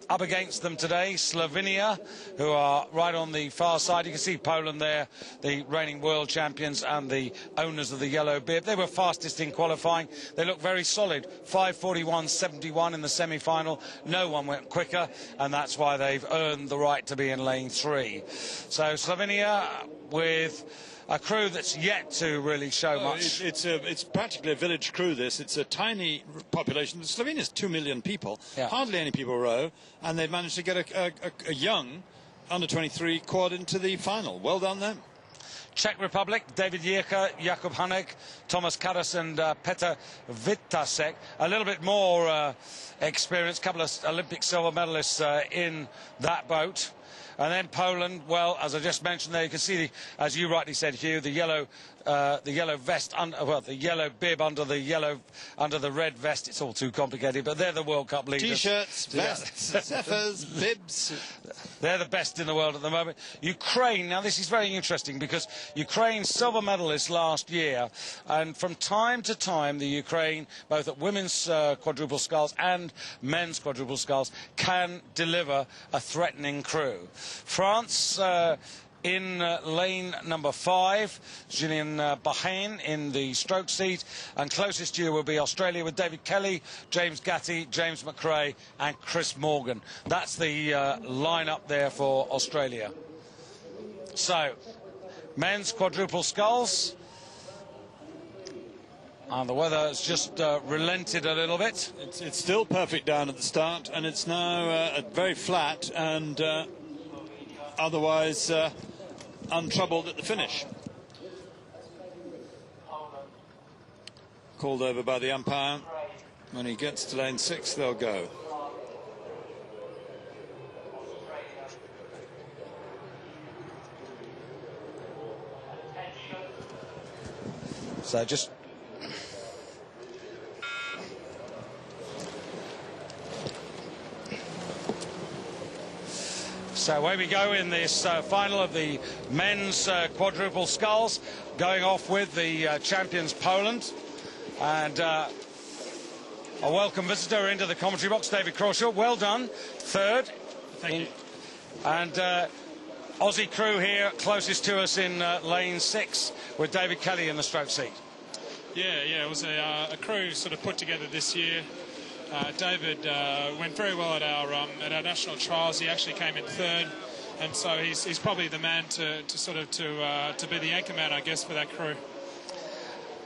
Up against them today, Slovenia, who are right on the far side. You can see Poland there, the reigning world champions and the owners of the yellow bib. They were fastest in qualifying. They look very solid. 5:41.71 in the semi-final. No one went quicker, and that's why they've earned the right to be in lane 3. So Slovenia with a crew that's yet to really show much. It's practically a village crew, this. It's a tiny population. Slovenia's 2 million people. Yeah. Hardly any people row, and they've managed to get a young under-23 quad into the final. Well done them. Czech Republic, David Jirka, Jakub Hanek, Thomas Karas and Petr Vitasek. A little bit more experience, a couple of Olympic silver medalists in that boat. And then Poland, well, as I just mentioned there, you can see, as you rightly said, Hugh, the yellow vest, the yellow bib under the red vest. It's all too complicated, but they're the World Cup leaders. T-shirts, vests, zephyrs, bibs. They're the best in the world at the moment. Ukraine, now this is very interesting because Ukraine silver medalists last year, and from time to time the Ukraine, both at women's quadruple sculls and men's quadruple sculls, can deliver a threatening crew. France in lane number 5, Julien Bahane in the stroke seat, and closest to you will be Australia with David Kelly, James Gatty, James McRae and Chris Morgan. That's the line-up there for Australia. So, men's quadruple sculls. And the weather has just relented a little bit. It's still perfect down at the start, and it's now very flat and otherwise untroubled at the finish. Called over by the umpire. When he gets to lane 6, they'll go. So just... So away we go in this final of the men's quadruple sculls, going off with the champions Poland. And a welcome visitor into the commentary box, David Crawshaw. Well done, third. Thank you. And Aussie crew here, closest to us in lane 6, with David Kelly in the stroke seat. Yeah, it was a crew sort of put together this year. David went very well at our national trials. He actually came in third, and so he's probably the man to be the anchor man, I guess, for that crew.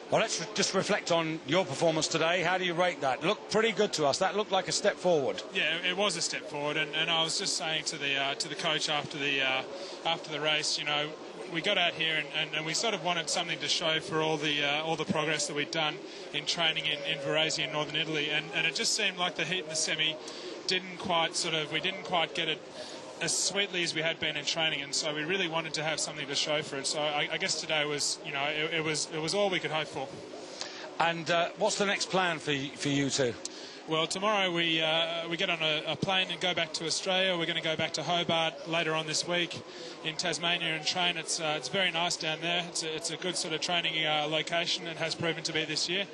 Well, let's just reflect on your performance today. How do you rate that? Looked pretty good to us. That looked like a step forward. Yeah, it was a step forward, and I was just saying to the coach after the race, you know, we got out here and we sort of wanted something to show for all the progress that we'd done in training in Varese in northern Italy, and it just seemed like the heat in the semi we didn't quite get it as sweetly as we had been in training, and so we really wanted to have something to show for it. So I guess today was, you know, it was all we could hope for. And what's the next plan for you two? Well, tomorrow we get on a plane and go back to Australia. We're going to go back to Hobart later on this week in Tasmania and train. It's very nice down there. It's a good sort of training location. It has proven to be this year.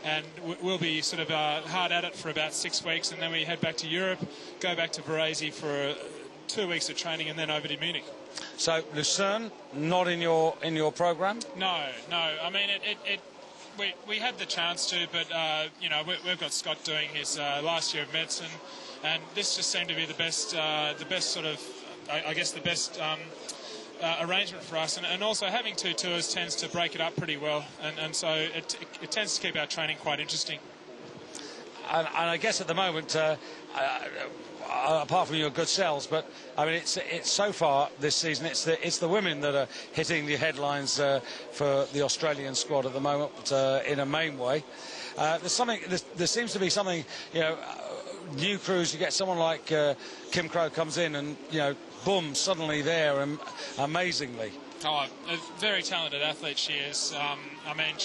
And we'll be sort of hard at it for about 6 weeks, and then we head back to Europe, go back to Varese for 2 weeks of training, and then over to Munich. So Lucerne not in your program? No. I mean we had the chance to, but you know, we've got Scott doing his last year of medicine, and this just seemed to be the best sort of, I guess, the best arrangement for us, and also having 2 tours tends to break it up pretty well, and so it tends to keep our training quite interesting. And I guess at the moment, apart from your good selves, but I mean, it's so far this season, it's the women that are hitting the headlines for the Australian squad at the moment in a main way. There seems to be something, you know, new crews. You get someone like Kim Crow comes in, and you know, boom, suddenly there, and amazingly. Oh, a very talented athlete she is. I mean,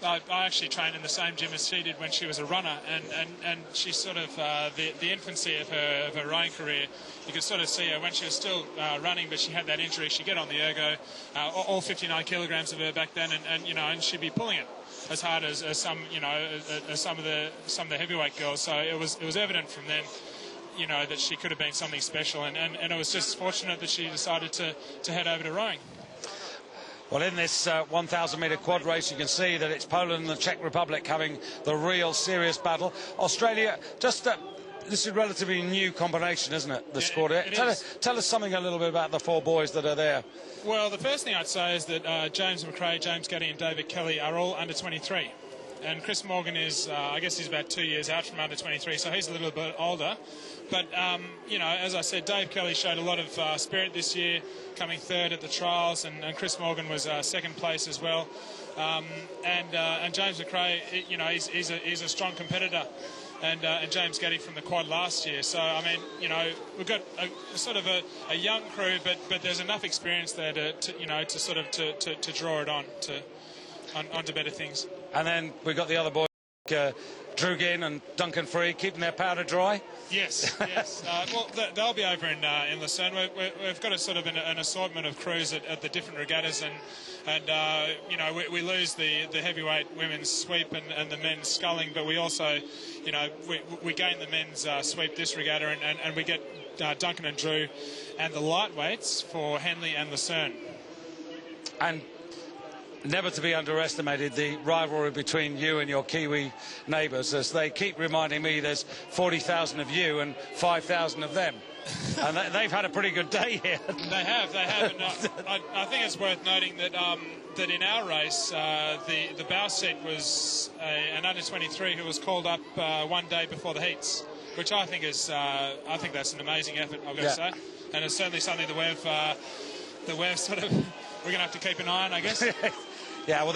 I actually trained in the same gym as she did when she was a runner, and she's sort of the infancy of her rowing career. You could sort of see her when she was still running, but she had that injury. She'd get on the ergo, all 59 kilograms of her back then, and you know, and she'd be pulling it as hard as some, you know, as some of the heavyweight girls. So it was evident from then you know, that she could have been something special, and it was just fortunate that she decided to head over to rowing. Well, in this 1,000-metre quad race, you can see that it's Poland and the Czech Republic having the real serious battle. Australia, just this is a relatively new combination, isn't it, the squad? Tell us something a little bit about the four boys that are there. Well, the first thing I'd say is that James McRae, James Gaddy and David Kelly are all under 23. And Chris Morgan is, I guess he's about 2 years out from under 23, so he's a little bit older. But, you know, as I said, Dave Kelly showed a lot of spirit this year, coming third at the trials, and Chris Morgan was second place as well. And James McRae, you know, he's a strong competitor. And James Gaddy from the quad last year. So, I mean, you know, we've got a sort of a young crew, but there's enough experience there to draw it onto better things. And then we've got the other boys, Drew Ginn and Duncan Free, keeping their powder dry. Yes, yes. Well, they'll be over in Lucerne. We've got a sort of an assortment of crews at the different regattas, and you know, we lose the heavyweight women's sweep and the men's sculling, but we also, you know, we gain the men's sweep this regatta, and we get Duncan and Drew and the lightweights for Henley and Lucerne. And never to be underestimated, the rivalry between you and your Kiwi neighbours, as they keep reminding me there's 40,000 of you and 5,000 of them. And they've had a pretty good day here. They have. And I think it's worth noting that that in our race, the bow seat was an under-23 who was called up one day before the heats, which I think that's an amazing effort, I've got to say. And it's certainly something that we've sort of, we're going to have to keep an eye on, I guess. Yeah, well,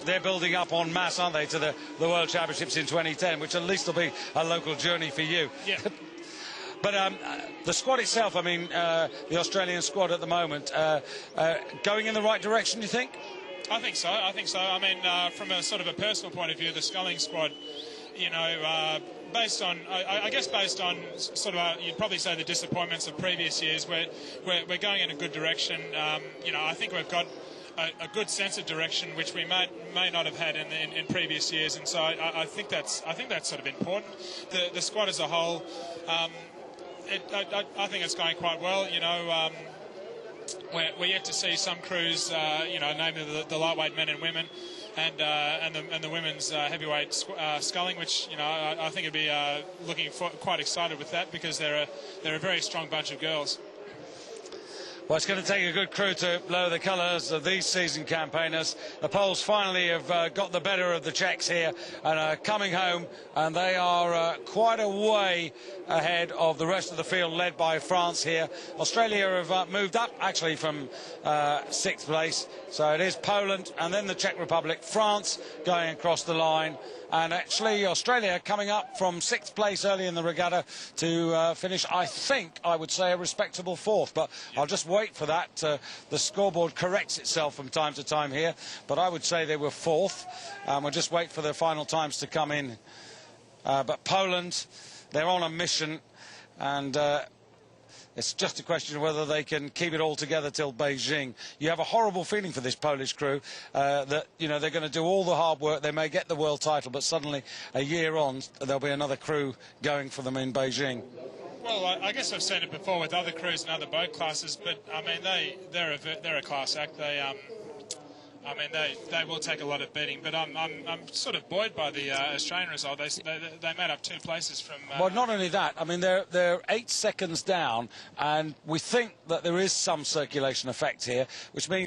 they're building up en masse, aren't they, to the World Championships in 2010, which at least will be a local journey for you. Yeah. But the squad itself, I mean, the Australian squad at the moment, going in the right direction, do you think? I think so. I mean, from a sort of a personal point of view, the sculling squad, you know, based on sort of, you'd probably say the disappointments of previous years, we're going in a good direction. You know, I think we've got a good sense of direction, which we may not have had in previous years, and so I think that's sort of important. The squad as a whole, I think it's going quite well. You know, we're yet to see some crews, you know, namely the lightweight men and women, and the women's heavyweight sculling, which, you know, I think it'd be looking quite excited with that, because they're a very strong bunch of girls. Well, it's going to take a good crew to blow the colours of these season campaigners. The Poles finally have got the better of the Czechs here and are coming home, and they are quite a way ahead of the rest of the field, led by France here. Australia have moved up, actually, from 6th place. So it is Poland and then the Czech Republic, France going across the line. And actually, Australia coming up from 6th place early in the regatta to finish, I think, I would say, a respectable 4th. But I'll just wait for that. The scoreboard corrects itself from time to time here. But I would say they were 4th. We'll just wait for the final times to come in. But Poland, they're on a mission. And it's just a question of whether they can keep it all together till Beijing. You have a horrible feeling for this Polish crew, that, you know, they're going to do all the hard work. They may get the world title, but suddenly, a year on, there'll be another crew going for them in Beijing. Well, I guess I've seen it before with other crews and other boat classes, but I mean, they're a class act. I mean, they will take a lot of beating, but I'm sort of buoyed by the Australian result. They made up 2 places from. Well, not only that. I mean, they're 8 seconds down, and we think that there is some circulation effect here, which means